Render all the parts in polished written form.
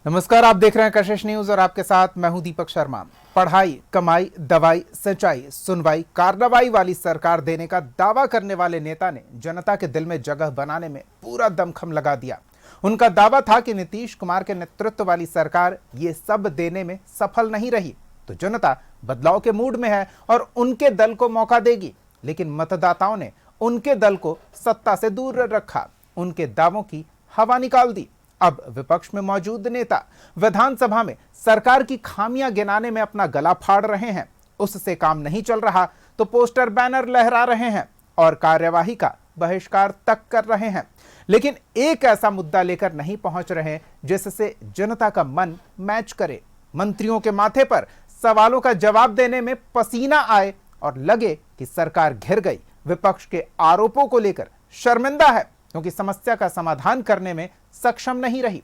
नमस्कार, आप देख रहे हैं कशिश न्यूज और आपके साथ मैं हूं दीपक शर्मा। पढ़ाई, कमाई, दवाई, सिंचाई, सुनवाई, कार्रवाई वाली सरकार देने का दावा करने वाले नेता ने जनता के दिल में जगह बनाने में पूरा दमखम लगा दिया। उनका दावा था कि नीतीश कुमार के नेतृत्व वाली सरकार ये सब देने में सफल नहीं रही तो जनता बदलाव के मूड में है और उनके दल को मौका देगी। लेकिन मतदाताओं ने उनके दल को सत्ता से दूर रखा, उनके दावों की हवा निकाल दी। अब विपक्ष में मौजूद नेता विधानसभा में सरकार की खामियां गिनाने में अपना गला फाड़ रहे हैं। उससे काम नहीं चल रहा तो पोस्टर बैनर लहरा रहे हैं और कार्यवाही का बहिष्कार तक कर रहे हैं। लेकिन एक ऐसा मुद्दा लेकर नहीं पहुंच रहे जिससे जनता का मन मैच करे, मंत्रियों के माथे पर सवालों का जवाब देने में पसीना आए और लगे कि सरकार घिर गई। विपक्ष के आरोपों को लेकर शर्मिंदा है क्योंकि समस्या का समाधान करने में सक्षम नहीं रही।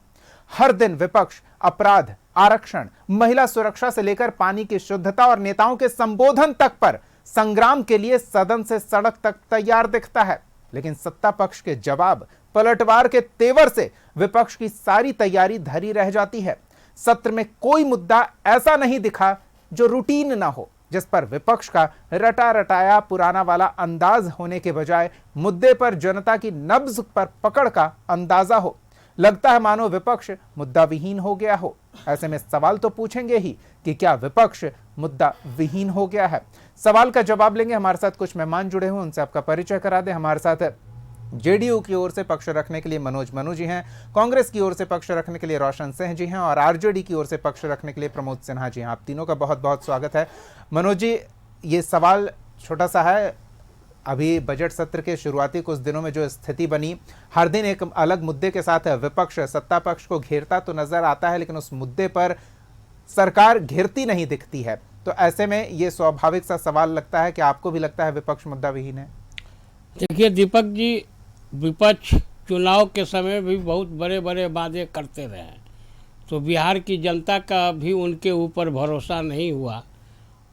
हर दिन विपक्ष अपराध, आरक्षण, महिला सुरक्षा से लेकर पानी की शुद्धता और नेताओं के संबोधन तक पर संग्राम के लिए सदन से सड़क तक तैयार दिखता है। लेकिन सत्ता पक्ष के जवाब पलटवार के तेवर से विपक्ष की सारी तैयारी धरी रह जाती है। सत्र में कोई मुद्दा ऐसा नहीं दिखा जो रूटीन ना हो, जिस पर विपक्ष का रटा रटाया पुराना वाला अंदाज होने के बजाय मुद्दे पर जनता की नब्ज पर पकड़ का अंदाजा हो। लगता है मानो विपक्ष मुद्दा विहीन हो गया हो। ऐसे में सवाल तो पूछेंगे ही कि क्या विपक्ष मुद्दा विहीन हो गया है। सवाल का जवाब लेंगे। हमारे साथ कुछ मेहमान जुड़े हुए, उनसे आपका परिचय करा दें। हमारे साथ जेडीयू की ओर से पक्ष रखने के लिए मनोज मनु जी हैं, कांग्रेस की ओर से पक्ष रखने के लिए रोशन सिंह जी हैं और आरजेडी की ओर से पक्ष रखने के लिए प्रमोद सिन्हा जी हैं। आप तीनों का बहुत बहुत स्वागत है। मनोज जी, ये सवाल छोटा सा है। अभी बजट सत्र के शुरुआती कुछ दिनों में जो स्थिति बनी, हर दिन एक अलग मुद्दे के साथ विपक्ष सत्ता पक्ष को घेरता तो नजर आता है, लेकिन उस मुद्दे पर सरकार घेरती नहीं दिखती है। तो ऐसे में ये स्वाभाविक सा सवाल लगता है कि आपको भी लगता है विपक्ष मुद्दा विहीन है? देखिए दीपक जी, विपक्ष चुनाव के समय भी बहुत बड़े बड़े वादे करते रहे, तो बिहार की जनता का भी उनके ऊपर भरोसा नहीं हुआ।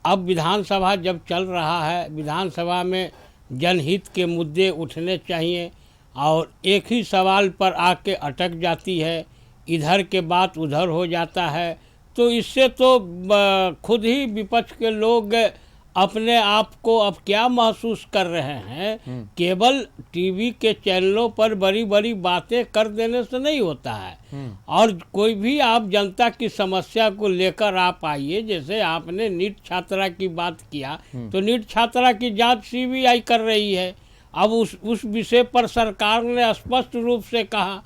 अब विधानसभा जब चल रहा है, विधानसभा में जनहित के मुद्दे उठने चाहिए और एक ही सवाल पर आके अटक जाती है, इधर के बात उधर हो जाता है। तो इससे तो खुद ही विपक्ष के लोग अपने आप को अब क्या महसूस कर रहे हैं, केवल टीवी के चैनलों पर बड़ी बड़ी बातें कर देने से नहीं होता है और कोई भी आप जनता की समस्या को लेकर आप आइए। जैसे आपने नीट छात्रा की बात किया, तो नीट छात्रा की जांच सीबीआई कर रही है। अब उस विषय पर सरकार ने स्पष्ट रूप से कहा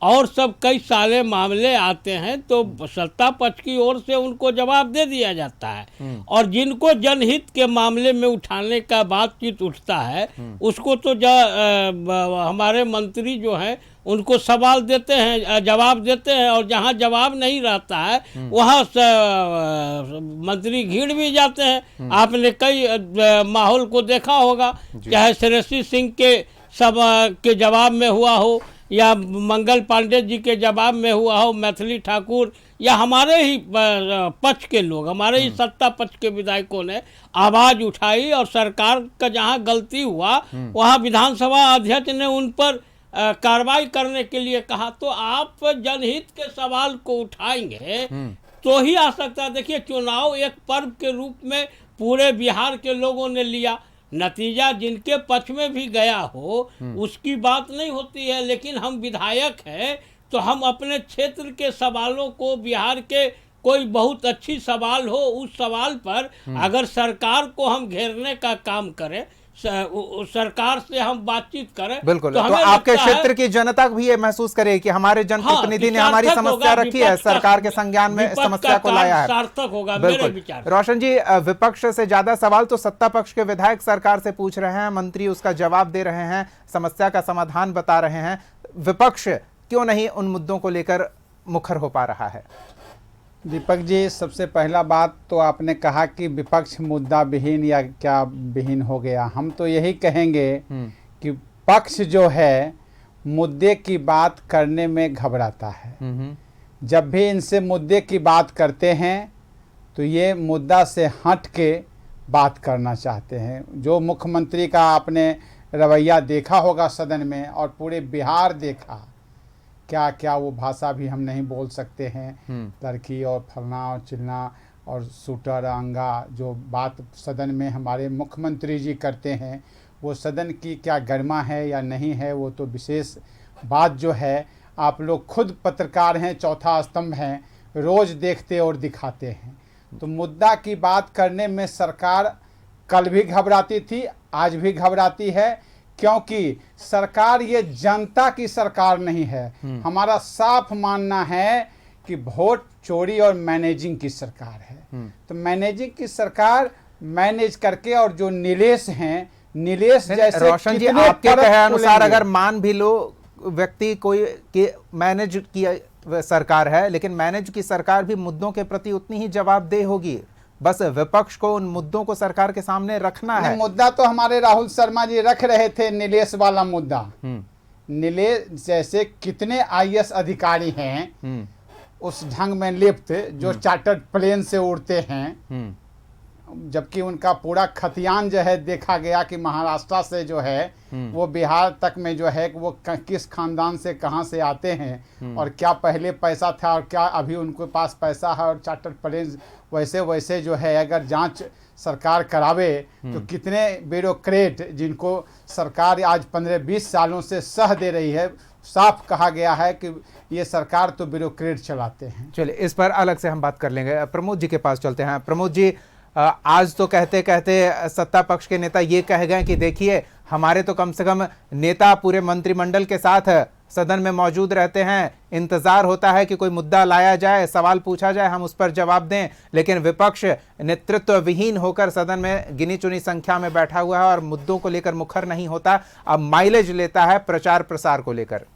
और सब कई सारे मामले आते हैं तो सत्ता पक्ष की ओर से उनको जवाब दे दिया जाता है और जिनको जनहित के मामले में उठाने का बातचीत उठता है उसको तो हमारे मंत्री जो हैं उनको सवाल देते हैं, जवाब देते हैं और जहां जवाब नहीं रहता है वहां मंत्री घिर भी जाते हैं। आपने कई माहौल को देखा होगा, चाहे श्रेयसी सिंह के जवाब में हुआ हो या मंगल पांडे जी के जवाब में हुआ हो, मैथिली ठाकुर या हमारे ही पक्ष के लोग, हमारे ही सत्ता पक्ष के विधायकों ने आवाज़ उठाई और सरकार का जहां गलती हुआ वहां विधानसभा अध्यक्ष ने उन पर कार्रवाई करने के लिए कहा। तो आप जनहित के सवाल को उठाएंगे तो ही आ सकता है। देखिए, चुनाव एक पर्व के रूप में पूरे बिहार के लोगों ने लिया, नतीजा जिनके पक्ष में भी गया हो उसकी बात नहीं होती है। लेकिन हम विधायक हैं तो हम अपने क्षेत्र के सवालों को, बिहार के कोई बहुत अच्छी सवाल हो उस सवाल पर अगर सरकार को हम घेरने का काम करें, सरकार से हम बातचीत करें, बिल्कुल, तो आपके क्षेत्र की जनता भी ये महसूस करे कि हमारे जनप्रतिनिधि ने हमारी समस्या रखी है, सरकार के संज्ञान में समस्या को लाया है, सार्थक होगा मेरे विचार। रोशन जी, विपक्ष से ज्यादा सवाल तो सत्ता पक्ष के विधायक सरकार से पूछ रहे हैं, मंत्री उसका जवाब दे रहे हैं, समस्या का समाधान बता रहे हैं। विपक्ष क्यों नहीं उन मुद्दों को लेकर मुखर हो पा रहा है? दीपक जी, सबसे पहला बात तो आपने कहा कि विपक्ष मुद्दा विहीन या क्या विहीन हो गया। हम तो यही कहेंगे कि पक्ष जो है मुद्दे की बात करने में घबराता है। जब भी इनसे मुद्दे की बात करते हैं तो ये मुद्दा से हट के बात करना चाहते हैं। जो मुख्यमंत्री का आपने रवैया देखा होगा सदन में और पूरे बिहार देखा क्या क्या वो भाषा भी हम नहीं बोल सकते हैं। लड़की और फलना और चिलना और शूटर अंगा जो बात सदन में हमारे मुख्यमंत्री जी करते हैं, वो सदन की क्या गरिमा है या नहीं है, वो तो विशेष बात जो है आप लोग खुद पत्रकार हैं, चौथा स्तंभ हैं, रोज़ देखते और दिखाते हैं। तो मुद्दा की बात करने में सरकार कल भी घबराती थी, आज भी घबराती है, क्योंकि सरकार ये जनता की सरकार नहीं है। हमारा साफ मानना है कि वोट चोरी और मैनेजिंग की सरकार है। तो मैनेजिंग की सरकार मैनेज करके, और जो नीलेश हैं, नीलेश जैसे रोशन जी, कितने आपके परत कहे अनुसार खुलेंगे? अगर मान भी लो व्यक्ति कोई के मैनेज की सरकार है, लेकिन मैनेज की सरकार भी मुद्दों के प्रति उतनी ही जवाबदेह होगी। बस विपक्ष को उन मुद्दों को सरकार के सामने रखना है। मुद्दा तो हमारे राहुल शर्मा जी रख रहे थे, नीलेश वाला मुद्दा। नीलेश जैसे कितने आईएएस अधिकारी हैं उस ढंग में लिप्त, जो चार्टर्ड प्लेन से उड़ते हैं, जबकि उनका पूरा खतियान जो है देखा गया कि महाराष्ट्र से जो है वो बिहार तक में जो है वो किस खानदान से कहां से आते हैं, और क्या पहले पैसा था और क्या अभी उनके पास पैसा है, और चार्टर्ड प्लेन वैसे वैसे जो है अगर जांच सरकार करावे तो कितने ब्यूरोक्रेट जिनको सरकार आज 15-20 सालों से सह दे रही है, साफ कहा गया है कि ये सरकार तो ब्यूरोक्रेट चलाते हैं। चलिए, इस पर अलग से हम बात कर लेंगे। प्रमोद जी के पास चलते हैं। प्रमोद जी, आज तो कहते कहते सत्ता पक्ष के नेता ये कह गए कि देखिए, हमारे तो कम से कम नेता पूरे मंत्रिमंडल के साथ सदन में मौजूद रहते हैं, इंतजार होता है कि कोई मुद्दा लाया जाए, सवाल पूछा जाए, हम उस पर जवाब दें, लेकिन विपक्ष नेतृत्व विहीन होकर सदन में गिनी चुनी संख्या में बैठा हुआ है और मुद्दों को लेकर मुखर नहीं होता, अब माइलेज लेता है प्रचार प्रसार को लेकर।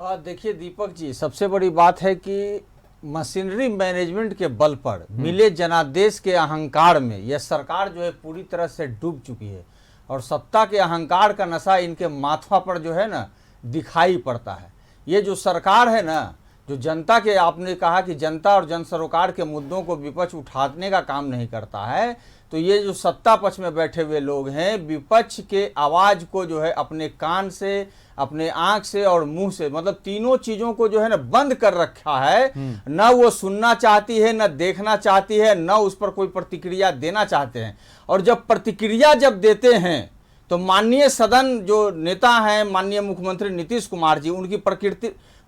देखिए दीपक जी, सबसे बड़ी बात है कि मशीनरी मैनेजमेंट के बल पर मिले जनादेश के अहंकार में यह सरकार जो है पूरी तरह से डूब चुकी है, और सत्ता के अहंकार का नशा इनके माथा पर जो है ना दिखाई पड़ता है। ये जो सरकार है ना, जो जनता के, आपने कहा कि जनता और जन सरोकार के मुद्दों को विपक्ष उठाने का काम नहीं करता है, तो ये जो सत्ता पक्ष में बैठे हुए लोग हैं, विपक्ष के आवाज को जो है अपने कान से, अपने आंख से और मुंह से, मतलब तीनों चीजों को जो है ना बंद कर रखा है। न वो सुनना चाहती है, न देखना चाहती है, न उस पर कोई प्रतिक्रिया देना चाहते हैं। और जब प्रतिक्रिया जब देते हैं तो माननीय सदन जो नेता हैं, माननीय मुख्यमंत्री नीतीश कुमार जी, उनकी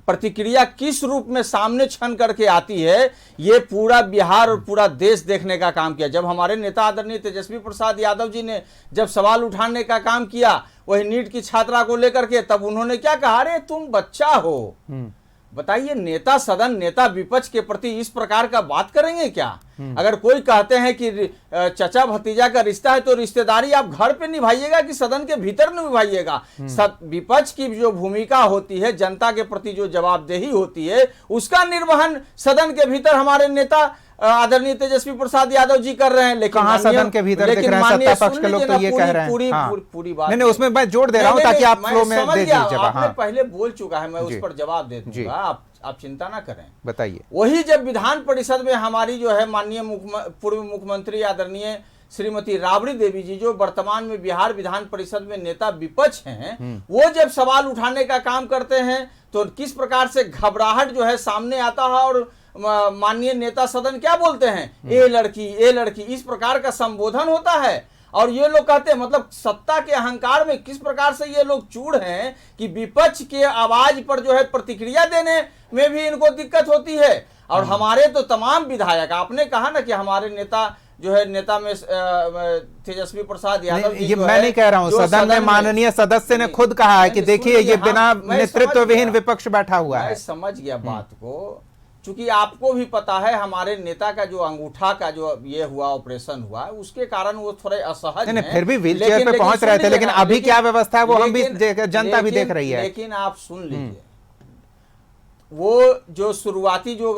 प्रतिक्रिया किस रूप में सामने छन करके आती है, ये पूरा बिहार और पूरा देश देखने का काम किया। जब हमारे नेता आदरणीय तेजस्वी प्रसाद यादव जी ने जब सवाल उठाने का काम किया वही नीट की छात्रा को लेकर के, तब उन्होंने क्या कहा, अरे तुम बच्चा हो। बताइए, नेता सदन, नेता विपक्ष के प्रति इस प्रकार का बात करेंगे क्या? अगर कोई कहते हैं कि चचा भतीजा का रिश्ता है तो रिश्तेदारी आप घर पे निभाइएगा कि सदन के भीतर निभाइएगा? विपक्ष की जो भूमिका होती है, जनता के प्रति जो जवाबदेही होती है, उसका निर्वहन सदन के भीतर हमारे नेता आदरणीय तेजस्वी प्रसाद यादव जी कर रहे हैं। लेकिन कहां सदन के भीतर दिख रहे हैं सत्ता पक्ष के लोग तो ये कह रहे हैं। पूरी बात नहीं, उसमें मैं जोड़ दे रहा हूं ताकि आप फ्लो में दे दीजिए। आपने पहले बोल चुका है, मैं उस पर जवाब दे दूंगा, आप चिंता ना करें। बताइए। वही जब विधान परिषद में हमारी जो है माननीय पूर्व मुख्यमंत्री आदरणीय श्रीमती राबड़ी देवी जी, जो वर्तमान में बिहार विधान परिषद में नेता विपक्ष हैं, वो जब सवाल उठाने का काम करते हैं तो किस प्रकार से घबराहट जो है सामने आता है, और माननीय नेता सदन क्या बोलते हैं, ए लड़की, इस प्रकार का संबोधन होता है। और ये लोग कहते हैं, मतलब सत्ता के अहंकार में किस प्रकार से ये लोग चूड़ हैं कि विपक्ष के आवाज पर जो है प्रतिक्रिया देने में भी इनको दिक्कत होती है। और हमारे तो तमाम विधायक, आपने कहा ना कि हमारे नेता जो है, नेता में तेजस्वी प्रसाद यादव जी, ये मैं नहीं कह रहा हूं, सदन में माननीय सदस्य ने खुद कहा है कि देखिए ये बिना नेतृत्व विहीन विपक्ष बैठा हुआ है। मैं समझ गया बात को, चूंकि आपको भी पता है हमारे नेता का जो अंगूठा का जो ये हुआ, ऑपरेशन हुआ, उसके कारण वो थोड़े असहज हैं। फिर भी व्हील चेयर पे पहुंच रहे थे, लेकिन अभी क्या व्यवस्था है वो हम भी जनता भी देख रही है। लेकिन आप सुन लीजिए, वो जो शुरुआती जो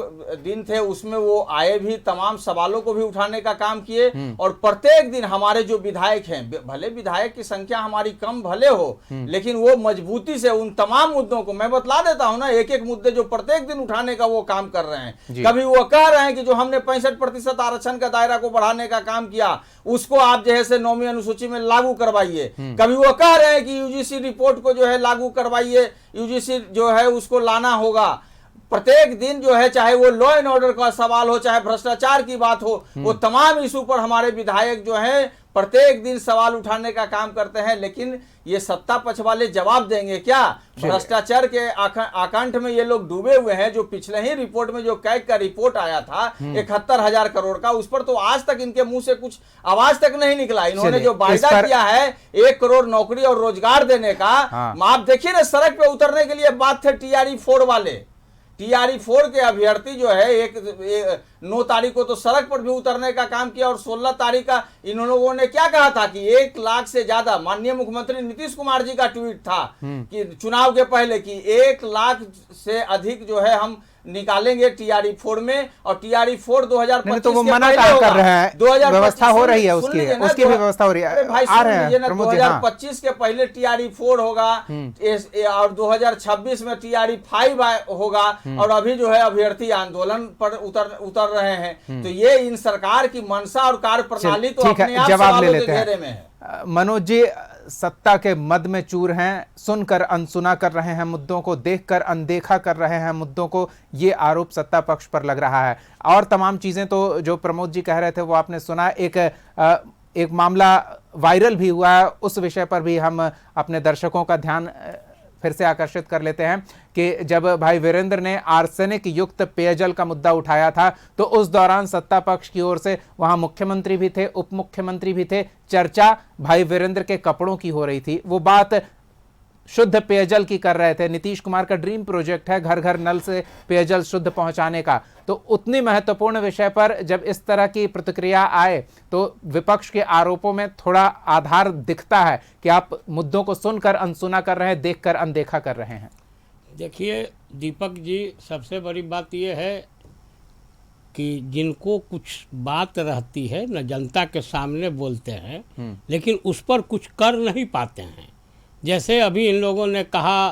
दिन थे उसमें वो आए भी, तमाम सवालों को भी उठाने का काम किए, और प्रत्येक दिन हमारे जो विधायक हैं, भले विधायक की संख्या हमारी कम भले हो, लेकिन वो मजबूती से उन तमाम मुद्दों को, मैं बतला देता हूं ना, एक एक मुद्दे जो प्रत्येक दिन उठाने का वो काम कर रहे हैं। कभी वो कह रहे हैं कि जो हमने 65% आरक्षण का दायरा को बढ़ाने का काम किया उसको आप जैसे 9वीं अनुसूची में लागू करवाइए। कभी वो कह रहे हैं कि यूजीसी रिपोर्ट को जो है लागू करवाइए, यूजीसी जो है उसको लाना होगा। प्रत्येक दिन जो है, चाहे वो लॉ एंड ऑर्डर का सवाल हो, चाहे भ्रष्टाचार की बात हो, वो तमाम इशू पर हमारे विधायक जो हैं प्रत्येक दिन सवाल उठाने का काम करते हैं। लेकिन ये सत्ता पक्ष वाले जवाब देंगे क्या? भ्रष्टाचार के आकंठ में ये लोग डूबे हुए हैं। जो पिछले ही रिपोर्ट में जो कैग का रिपोर्ट आया था 71,000 करोड़ का, उस पर तो आज तक इनके मुंह से कुछ आवाज तक नहीं निकला। इन्होंने जो वायदा किया है 1 करोड़ नौकरी और रोजगार देने का, आप देखिए ना, सड़क पे उतरने के लिए बात थे TRE 4 वाले। TRE 4 के अभ्यर्थी जो है 9 तारीख को तो सड़क पर भी उतरने का काम किया, और 16 तारीख का इन लोगों ने क्या कहा था कि 1 लाख से ज्यादा, माननीय मुख्यमंत्री नीतीश कुमार जी का ट्वीट था कि चुनाव के पहले कि 1 लाख से अधिक जो है हम निकालेंगे TRE 4 में, और TRE 4 2025 तो वो मना कर रहे हैं, व्यवस्था हो रही है, उसकी भी व्यवस्था हो रही है। भाई सुन लीजिए ना, 2025 के पहले TRE 4 होगा और 2026 में TRE 5 होगा, और अभी जो है अभ्यर्थी आंदोलन पर उतर रहे हैं। तो ये इन सरकार की मंशा और कार्य प्रणाली तो अपने आप सवालों के घेरे में है। मनोज जी, सत्ता के मद में चूर हैं, सुनकर अनसुना कर रहे हैं मुद्दों को, देखकर अनदेखा कर रहे हैं मुद्दों को, ये आरोप सत्ता पक्ष पर लग रहा है। और तमाम चीजें तो जो प्रमोद जी कह रहे थे वो आपने सुना। एक मामला वायरल भी हुआ है, उस विषय पर भी हम अपने दर्शकों का ध्यान फिर से आकर्षित कर लेते हैं कि जब भाई वीरेंद्र ने आर्सेनिक युक्त पेयजल का मुद्दा उठाया था, तो उस दौरान सत्ता पक्ष की ओर से वहां मुख्यमंत्री भी थे, उप मुख्यमंत्री भी थे, चर्चा भाई वीरेंद्र के कपड़ों की हो रही थी। वो बात शुद्ध पेयजल की कर रहे थे। नीतीश कुमार का ड्रीम प्रोजेक्ट है घर घर नल से पेयजल शुद्ध पहुंचाने का। तो उतनी महत्वपूर्ण विषय पर जब इस तरह की प्रतिक्रिया आए, तो विपक्ष के आरोपों में थोड़ा आधार दिखता है कि आप मुद्दों को सुनकर अनसुना कर रहे हैं, देखकर अनदेखा कर रहे हैं। देखिए दीपक जी, सबसे बड़ी बात यह है कि जिनको कुछ बात रहती है न, जनता के सामने बोलते हैं, लेकिन उस पर कुछ कर नहीं पाते हैं। जैसे अभी इन लोगों ने कहा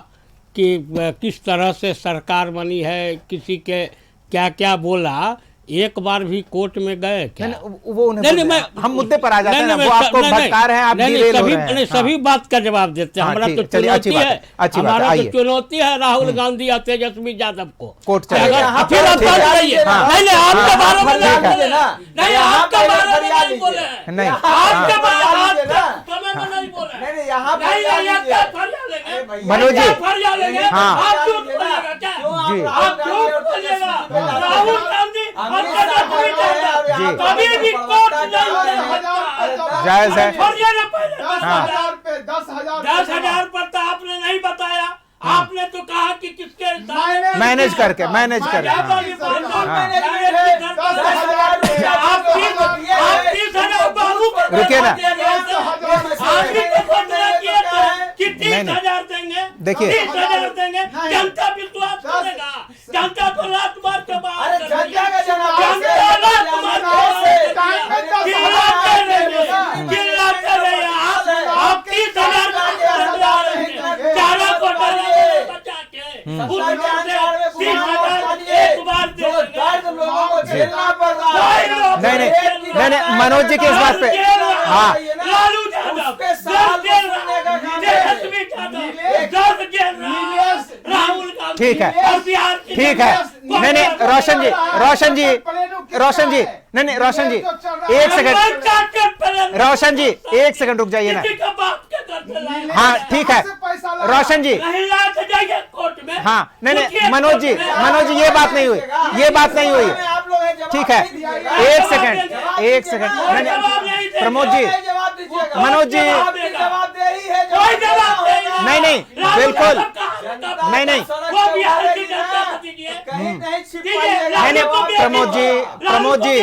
कि किस तरह से सरकार बनी है, किसी के क्या क्या बोला, एक बार भी कोर्ट में गए क्या? वो उन्हें हम मुद्दे पर आ जाते हैं ना, वो आपको भटका रहे हैं, आप डिरेल हो रहे हैं। सभी बात का जवाब देते हैं। हमारा तो चुनौती है, हमारा तो चुनौती है राहुल गांधी और तेजस्वी यादव को कोर्ट चलेगा। फिर आप बात करिए, नहीं आपके बारे में नहीं बोले, नहीं आपके बारे में नहीं बोले, नहीं आपके बारे में नहीं बोले, नहीं यहाँ मनोज जी, हाँ आप झूठ बोलिएगा क्या? आप झूठ बोलिएगा। राहुल गांधी कभी भी कोर्ट जायज है। 10,000 पर तो आपने नहीं बताया, आपने तो कहा कि किसके मैनेज करके रुकिए ना, देखिए जनता विश्वास करेगा, जनता तो लात मार के नहीं मनोज जी की इस बात पे, हाँ ठीक है, ठीक है। नहीं रोशन जी नहीं रोशन जी एक सेकंड, रोशन जी एक सेकंड रुक जाइए ना। हाँ ठीक है रोशन जी, हाँ नहीं मनोज जी ये बात नहीं हुई, ठीक है। एक सेकंड प्रमोद जी, मनोज जी नहीं बिल्कुल नहीं प्रमोद जी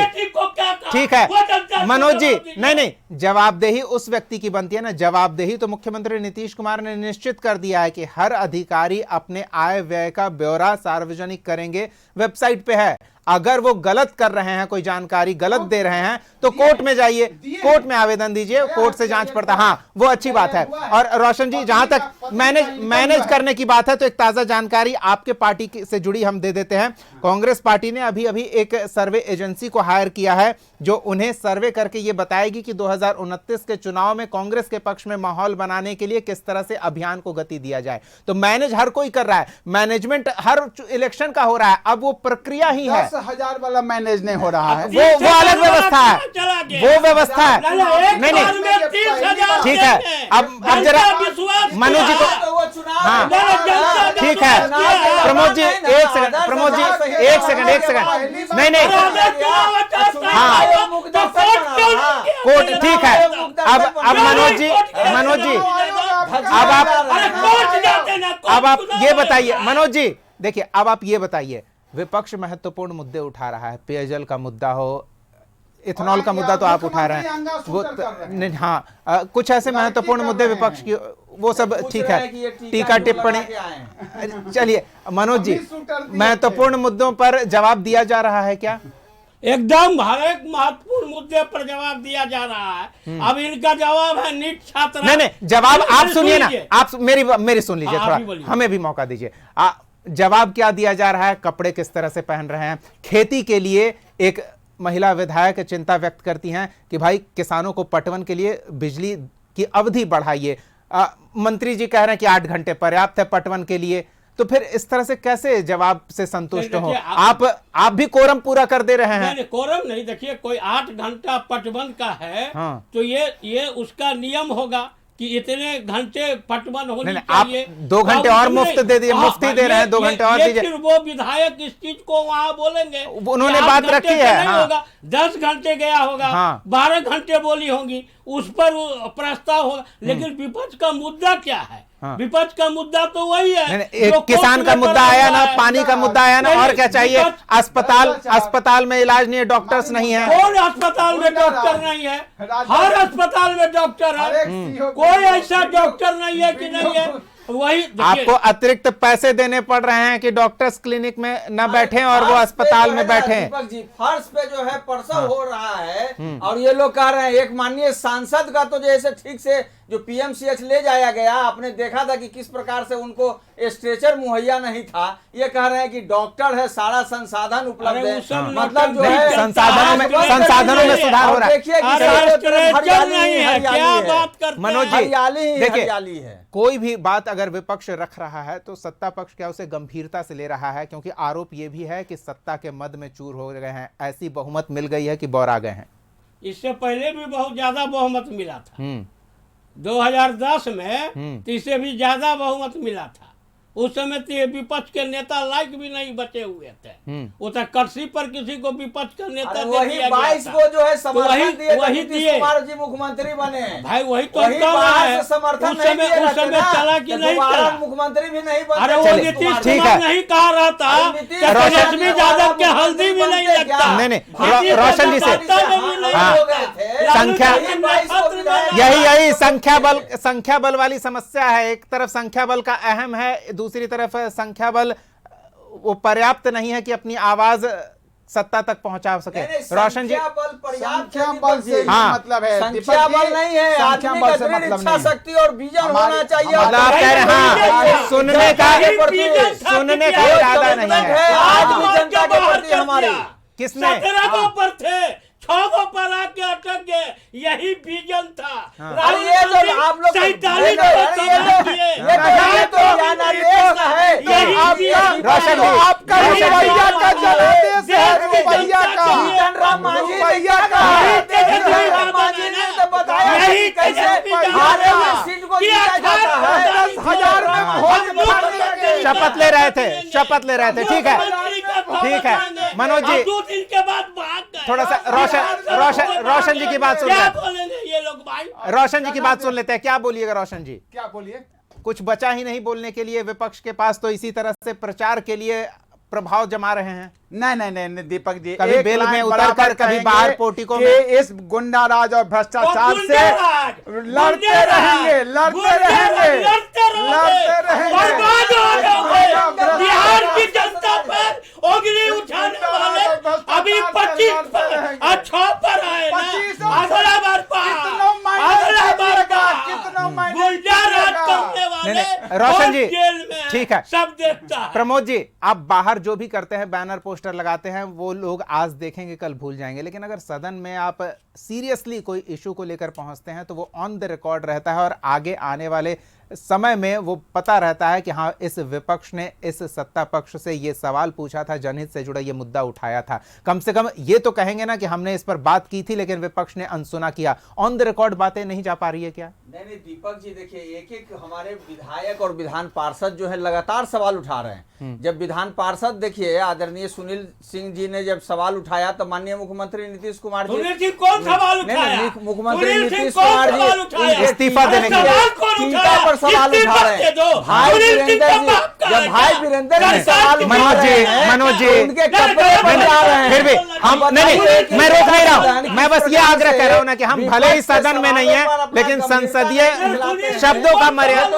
ठीक है। मनोज जी नहीं जवाबदेही उस व्यक्ति की बनती है ना, जवाबदेही तो मुख्यमंत्री नीतीश कुमार ने निश्चित कर दिया है कि हर अधिकारी अपने आय व्यय का ब्यौरा सार्वजनिक करेंगे, वेबसाइट पे है। अगर वो गलत कर रहे हैं, कोई जानकारी गलत दे रहे हैं, तो कोर्ट में जाइए, कोर्ट में आवेदन दीजिए, कोर्ट से जांच पड़ता। हाँ, वो अच्छी बात है। और रोशन जी, जहां तक मैनेज करने की बात है, तो एक ताजा जानकारी आपके पार्टी से जुड़ी हम दे देते हैं। कांग्रेस पार्टी ने अभी अभी एक सर्वे एजेंसी को हायर किया है, जो उन्हें सर्वे करके ये बताएगी कि 2029 के चुनाव में कांग्रेस के पक्ष में माहौल बनाने के लिए किस तरह से अभियान को गति दिया जाए। तो मैनेज हर कोई कर रहा है, मैनेजमेंट हर इलेक्शन का हो रहा है, अब वो प्रक्रिया ही है। 10,000 वाला मैनेज नहीं हो रहा है, वो अलग व्यवस्था है, वो व्यवस्था है। नहीं, ठीक है। अब जरा मनोज जी को, हाँ ठीक है, प्रमोद जी एक सेकंड, प्रमोद जी एक सेकंड, नहीं, हाँ कोर्ट, ठीक है। अब मनोज जी अब आप ये बताइए, मनोज जी देखिए, अब आप ये बताइए, विपक्ष महत्वपूर्ण मुद्दे उठा रहा है, पेयजल का मुद्दा हो, इथेनॉल का मुद्दा तो आप उठा रहे हैं, वो नहीं, हाँ कुछ ऐसे महत्वपूर्ण मुद्दे विपक्ष की, वो सब ठीक है, टीका टिप्पणी, चलिए मनोज जी, महत्वपूर्ण मुद्दों पर जवाब दिया जा रहा है क्या? एकदम हर एक महत्वपूर्ण मुद्दे पर जवाब दिया जा रहा है। अब इनका जवाब है नीट छात्र। नहीं, जवाब आप सुनिए ना, आप मेरी सुन लीजिए, थोड़ा हमें भी मौका दीजिए। जवाब क्या दिया जा रहा है, कपड़े किस तरह से पहन रहे हैं, खेती के लिए एक महिला विधायक चिंता व्यक्त करती हैं कि भाई किसानों को पटवन के लिए बिजली की अवधि बढ़ाइए, मंत्री जी कह रहे हैं कि 8 घंटे पर्याप्त है पटवन के लिए, तो फिर इस तरह से कैसे जवाब से संतुष्ट हो? आप भी कोरम पूरा कर दे रहे हैं। नहीं, कोरम नहीं, देखिए कोई 8 घंटा पटवन का है, हाँ। तो ये उसका नियम होगा कि इतने घंटे पटवन होनी चाहिए। आप 2 घंटे और मुफ्त दे दिए, मुफ्ती दे रहे हैं, 2 घंटे और दीजिए। फिर वो विधायक इस चीज को वहाँ बोलेंगे, उन्होंने बात रखी है, नहीं होगा, 10 घंटे गया होगा, 12 घंटे बोली होंगी, उस पर प्रस्ताव होगा। लेकिन विपक्ष का मुद्दा क्या है? विपक्ष का मुद्दा तो वही है, एक किसान का मुद्दा आया ना, पानी का मुद्दा आया ना, और क्या चाहिए? अस्पताल में इलाज नहीं है, डॉक्टर्स नहीं है। कौन अस्पताल में डॉक्टर नहीं है? हर अस्पताल में डॉक्टर है, कोई ऐसा डॉक्टर नहीं है कि नहीं है। वही आपको अतिरिक्त पैसे देने पड़ रहे हैं कि डॉक्टर्स क्लिनिक में न बैठे और वो अस्पताल में बैठे। दीपक जी, फर्श पे जो है प्रसव हो रहा है, और ये लोग कह रहे हैं, एक माननीय सांसद का तो जैसे ठीक से जो पीएमसीएच ले जाया गया, आपने देखा था कि किस प्रकार से उनको स्ट्रेचर मुहैया नहीं था। ये कह रहे हैं कि डॉक्टर है, सारा संसाधन उपलब्ध है, मतलब जो है संसाधनों में सुधार हो रहा है। देखिए मनोज जी हरियाली है। कोई भी बात अगर विपक्ष रख रहा है तो सत्ता पक्ष क्या उसे गंभीरता से ले रहा है, क्योंकि आरोप यह भी है कि सत्ता के मद में चूर हो गए हैं, ऐसी बहुमत मिल गई है कि बौरा गए हैं। इससे पहले भी बहुत ज्यादा बहुमत मिला था, 2010 में तो इससे भी ज्यादा बहुमत मिला था। उस समय विपक्ष के नेता लायक भी नहीं बचे हुए थे, वो तो कर्सी पर किसी को विपक्ष का नेता वही 22 को जो है समर्थन दिए, वही नीतीश कुमार जी मुख्यमंत्री बने। भाई वही तो समर्थन उस समय चला कि नहीं चला, मुख्यमंत्री भी नहीं बने। अरे वो नीतीश कुमार नहीं कहा रहा था, तेजस्वी यादव के हल्दी भी नहीं लगता। नहीं, रोशन जी से संख्या, यही संख्या बल वाली समस्या है। एक तरफ संख्या बल का अहम है, दूसरी तरफ संख्या बल वो पर्याप्त नहीं है कि अपनी आवाज सत्ता तक पहुंचा सके। रोशन जी, संख्या बल से मतलब है, संख्या बल नहीं है, आदमी का दृढ़ इच्छा शक्ति और विजन होना चाहिए। आप कह रहे हैं सुनने का इरादा नहीं है। आज भी जनता के प्रति हमारे किसने 17 पर थे, 6 पर आके अटक गए, यही विजन था। ये जो आप लोग 47 आपका रुपया का जनादेश है, रुपया का यही कैसे सीट को दिया जाता है। 10,000 में भोज शपथ ले रहे थे। ठीक है मनोज जी, 2 दिन के बाद भाग गए। थोड़ा सा रोशन जी की बात सुन क्या बोलेंगे ये लोग भाई? रोशन जी की बात सुन लेते हैं, क्या बोलिएगा रोशन जी? क्या बोलिए? कुछ बचा ही नहीं बोलने के लिए विपक्ष के पास, तो इसी तरह से प्रचार के लिए प्रभाव जमा रहे हैं। नहीं दीपक जी, कभी बेल में उतर कर, कभी बाहर पोर्टिको में। इस गुंडा राज और भ्रष्टाचार से लड़ते रहेंगे। बिहार की जनता पर उंगली उठाने वाले रोशन जी, कौन जेल में है, ठीक है। सब देखता है। प्रमोद जी, आप बाहर जो भी करते हैं, बैनर पोस्टर लगाते हैं, वो लोग आज देखेंगे कल भूल जाएंगे, लेकिन अगर सदन में आप सीरियसली कोई इशू को लेकर पहुंचते हैं तो वो ऑन द रिकॉर्ड रहता है और आगे आने वाले समय में वो पता रहता है कि हाँ, इस विपक्ष ने इस सत्ता पक्ष से ये सवाल पूछा था, जनहित से जुड़ा ये मुद्दा उठाया था। कम से कम ये तो कहेंगे ना कि हमने इस पर बात की थी लेकिन विपक्ष ने अनसुना किया। ऑन द रिकॉर्ड बातें नहीं जा पा रही है क्या? नहीं दीपक जी, देखिए एक एक हमारे विधायक और विधान पार्षद जो है लगातार सवाल उठा रहे हैं। जब विधान पार्षद देखिए आदरणीय सुनील सिंह जी ने जब सवाल उठाया तो माननीय मुख्यमंत्री नीतीश कुमार जी, सुनील सिंह कौन सवाल उठाया? मुख्यमंत्री सुनील सिंह नीतीश कौन कुमार सवाल उठाया? जी इस्तीफा देने के लिए। सवाल कौन टीका उठाया? पर सवाल इस्तीफा उठा रहे दे हैं। दो। भाई सुनील सिंह वीरेंद्र का जी, बाप का जब है भाई क्या? वीरेंद्र जी सरकार सवाल की उठा मनोज जी, रहे हैं, मनोज जी, तो उनके कपड़े बचा रहे हैं। फिर भी हम नहीं, मैं रोक नहीं रहा हूं। मैं बस ये आग्रह कर रहा हूं ना कि हम भले ही सदन में नहीं है लेकिन संसदीय शब्दों का मर्यादा।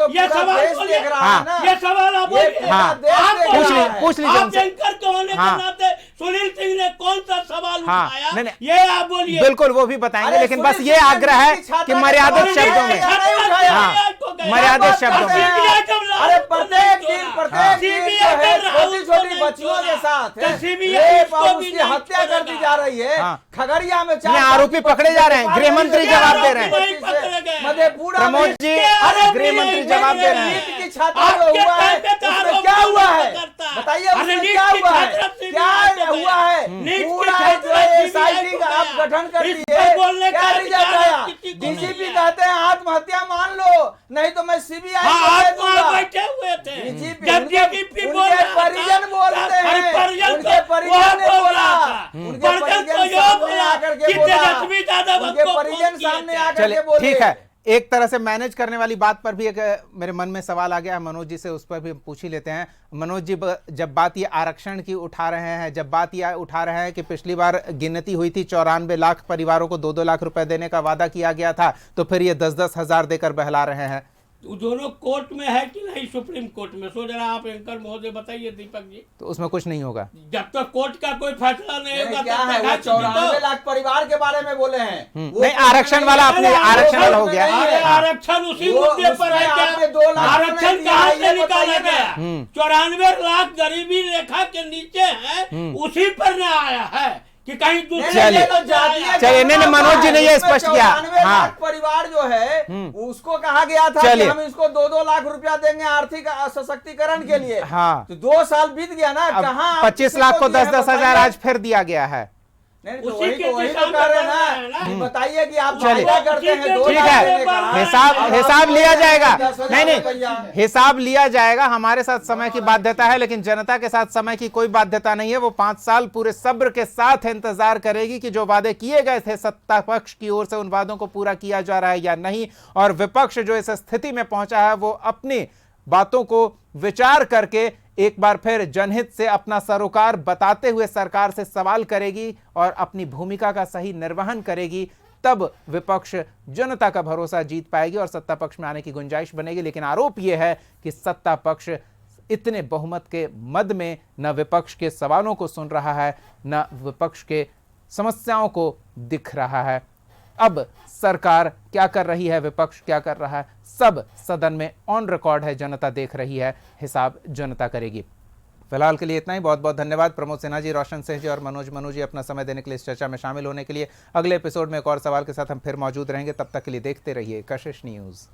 ये सवाल देख रहा है ना, ये सवाल आप बोलिए। हाँ, पूछ लीजिए आप उनसे। एंकर के होने के हाँ। नाते सुनील सिंह ने कौन सा सवाल हाँ, उठाया, नहीं, नहीं। ये आप बोलिए। बिल्कुल वो भी बताएंगे, अरे लेकिन बस सुनील ये सिंह आग्रह है कि मर्यादित शब्दों में। मर्यादित शब्दों में। अरे प्रत्येक दिन प्रत्येक दिन जो है छोटी छोटी बच्चियों के साथ रेप और उसकी हत्या कर दी जा रही है। हाँ। खगड़िया में नहीं, आरोपी पकड़े जा रहे हैं, गृह मंत्री जवाब दे रहे हैं। मधेपुरा में प्रमोद जी, गृह मंत्री जवाब दे रहे हैं। नीट की छात्रा जो हुआ है उसमें क्या हुआ है, बताइए उसमें क्या हुआ है, क्या हुआ है? पूरा जो है एसआईटी का आप गठन कर दिए, क्या रिजल्ट आया? डीजीपी कहते हैं आत्महत्या मान लो, नहीं तो मैं सीबीआई बैठे हुए थे जब डीजीपी बोल उनके रहा था। परिजन बोलते हैं, अरे परिजन उनके तो परिजन ने वो बोल बोला, रहा था। उनके परिजन परिजन तो यो सामने बोला आकर कि के बोला, तेजस्वी यादव उनके हमको परिजन फोन किए सामने थे। आकर चलिए, के बोले। ठीक है। एक तरह से मैनेज करने वाली बात पर भी एक मेरे मन में सवाल आ गया है, मनोज जी से उस पर भी पूछ ही लेते हैं। मनोज जी, जब बात ये आरक्षण की उठा रहे हैं, जब बात ये उठा रहे हैं कि पिछली बार गिनती हुई थी 94 लाख परिवारों को 2-2 लाख रुपए देने का वादा किया गया था, तो फिर ये 10-10 हजार देकर बहला रहे हैं। दोनों कोर्ट में है कि नहीं? सुप्रीम कोर्ट में। सो जरा आप एंकर महोदय बताइए दीपक जी। तो उसमें कुछ नहीं होगा जब तक कोर्ट का कोई फैसला नहीं होगा क्या तब है, तक वो है 94 लाख परिवार के बारे में बोले हैं। वो नहीं, आरक्षण वाला अपने आरक्षण वाला हो गया। अरे हाँ। आरक्षण उसी वो मुद्दे पर है उसमें आपने 2 क्या? लाख आरक्षण नहीं दिया, कहाँ ये से निकाला बताइए गया? ना। 94 लाख गरीबी रेखा के नीचे है, उसी पर न आया है कि कहीं दूसरे चलिए, चलिए, नहीं, मनोज जी ने ये स्पष्ट किया। 94 हाँ। लाख परिवार जो है उसको कहा गया था कि चलिए। हम इसको 2-2 लाख रुपया देंगे आर्थिक सशक्तिकरण के लिए। हाँ। तो 2 साल बीत गया ना, अब कहाँ 25 लाख को 10-10 हजार आज फिर दिया गया है। नहीं, तो उसी वही के तो दिशा में कह रहे बढ़ रहे हैं ना, ना। बताइए कि आप चलिए। वादा करते हैं 2 ठीक लाख है, देने का। हिसाब लिया जाएगा। 10,000 नहीं, रुपया। हिसाब लिया जाएगा। हमारे साथ समय की बाध्यता है, लेकिन जनता के साथ समय की कोई बाध्यता नहीं है। वो 5 साल पूरे सब्र के साथ इंतजार करेगी कि जो वादे किए गए थे सत्ता पक्ष की ओर से, उन वादों को पूरा किया जा रहा है या नहीं। और विपक्ष जो इस स्थिति में पहुंचा है, वो अपनी बातों को विचार करके एक बार फिर जनहित से अपना सरोकार बताते हुए सरकार से सवाल करेगी और अपनी भूमिका का सही निर्वहन करेगी। तब विपक्ष जनता का भरोसा जीत पाएगी और सत्ता पक्ष में आने की गुंजाइश बनेगी। लेकिन आरोप यह है कि सत्ता पक्ष इतने बहुमत के मद में न विपक्ष के सवालों को सुन रहा है, न विपक्ष के समस्याओं को दिख रहा है। अब सरकार क्या कर रही है, विपक्ष क्या कर रहा है, सब सदन में ऑन रिकॉर्ड है, जनता देख रही है, हिसाब जनता करेगी। फिलहाल के लिए इतना ही। बहुत बहुत धन्यवाद प्रमोद सिन्हा जी, रोशन सिंह जी और मनोज जी अपना समय देने के लिए, इस चर्चा में शामिल होने के लिए। अगले एपिसोड में एक और सवाल के साथ हम फिर मौजूद रहेंगे। तब तक के लिए देखते रहिए कशिश न्यूज़।